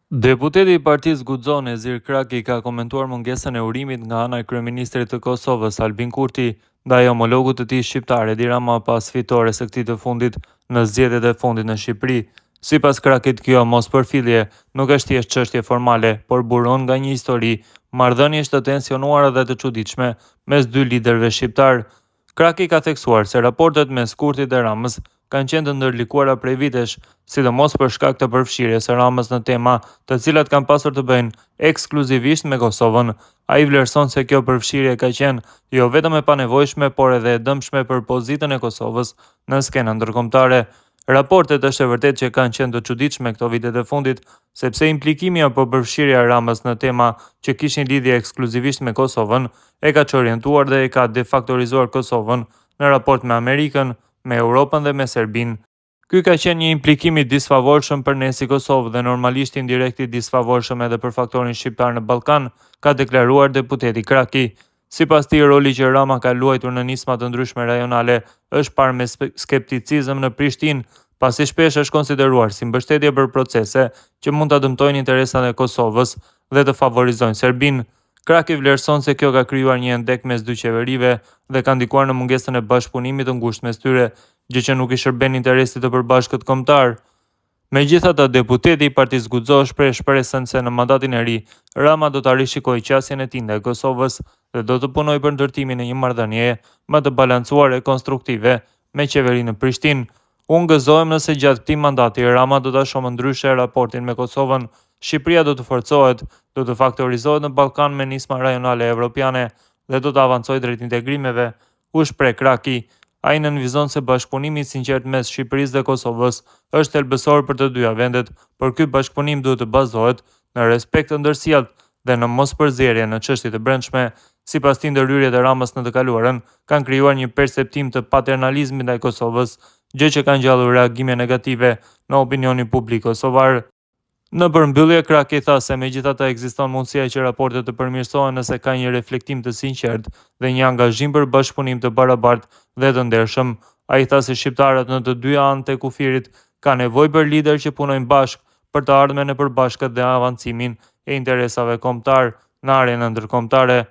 Deputeti i Partisë Guxon Ezir Kraki ka komentuar mungesën e urimit nga ana e kryeministrit të Kosovës Albin Kurti ndaj homologut të tij shqiptar Edi Rama pas fitores së këtij të fundit në zgjedhjet e fundit në Shqipëri. Sipas Krakit, kjo mospërfillje nuk është thjesht çështje formale, por buron nga një histori marrëdhëniesh të tensionuara dhe të çuditshme mes dy liderëve shqiptar. Kraki ka theksuar se raportet mes Kurtit dhe Ramës kanë qenë të ndërlikuara prej vitesh, sidomos për shkak të përfshirjes së Ramës në tema të cilat kanë pasur të bëjnë ekskluzivisht me Kosovën. Ai vlerëson se kjo përfshirje ka qenë jo vetëm e panevojshme, por edhe e dëmshme për pozitën e Kosovës në skenën ndërkombëtare. Raportet është e vërtet që kanë qenë të çuditshme këto vitet e fundit, sepse implikimi apo përfshirja e Ramës në tema që kishin lidhje ekskluzivisht me Kosovën e ka çorientuar dhe e ka defaktorizuar Kosovën në raport me Amerikën, me Europën dhe me Serbinë. Ky ka qenë një implikim i disfavorshëm për ne si Kosovë dhe normalisht indirekt i disfavorshëm edhe për faktorin shqiptar në Ballkan, ka deklaruar deputeti Kraki. Sipas tij, roli që Rama ka luajtur në nisma të ndryshme rajonale është parë me skepticizëm në Prishtinë, pasi shpesh është konsideruar si mbështetje për procese që mund ta dëmtojnë interesat e Kosovës dhe të favorizojnë Serbinë. Kraki vlerëson se kjo ka krijuar një endek mes dy qeverive dhe ka ndikuar në mungesën e bashkëpunimit të ngushtë mes tyre, gjë që nuk i shërben interesit të përbashkët kombëtar. Megjithatë, deputeti i Partisë Guxo shpreh shpresën se në mandatin e ri, Rama do ta rishikojë qasjen e tij ndaj Kosovës dhe do të punojë për ndërtimin e një marrëdhënie më të balancuar e konstruktive me qeverinë në Prishtinë. Unë gëzohem nëse gjatë këtij mandati Rama do ta shohë ndryshe raportin me Kosovën. Shqipëria do të forcohet, do të faktorizohet në Ballkan me nisma rajonale evropiane dhe do të avancojë drejt integrimeve, u shpreh Kraki. Ai nënvizon se bashkëpunimi i sinqert mes Shqipërisë dhe Kosovës është thelbësor për të dyja vendet, por ky bashkëpunim duhet të bazohet në respekt të ndërsjellët dhe në mospërzierje në çështje të brendshme. Sipas tij, ndërhyrjet e Ramës në të kaluarën kanë krijuar një perceptim të paternalizmit ndaj Kosovës, gjë që ka ngjallur reagime negative në opinionin publik kosovar. Në përmbyllje, Kraki tha se megjithatë ekziston mundësia që raportet të përmirësohen nëse ka një reflektim të sinqert dhe një angazhim për bashkëpunim të barabartë dhe të ndershëm. Ai tha se shqiptarët në të dyja anët e kufirit kanë nevojë për lider që punojnë bashkë për të ardhmen e përbashkët dhe avancimin e interesave kombëtar në arenën ndërkombëtare.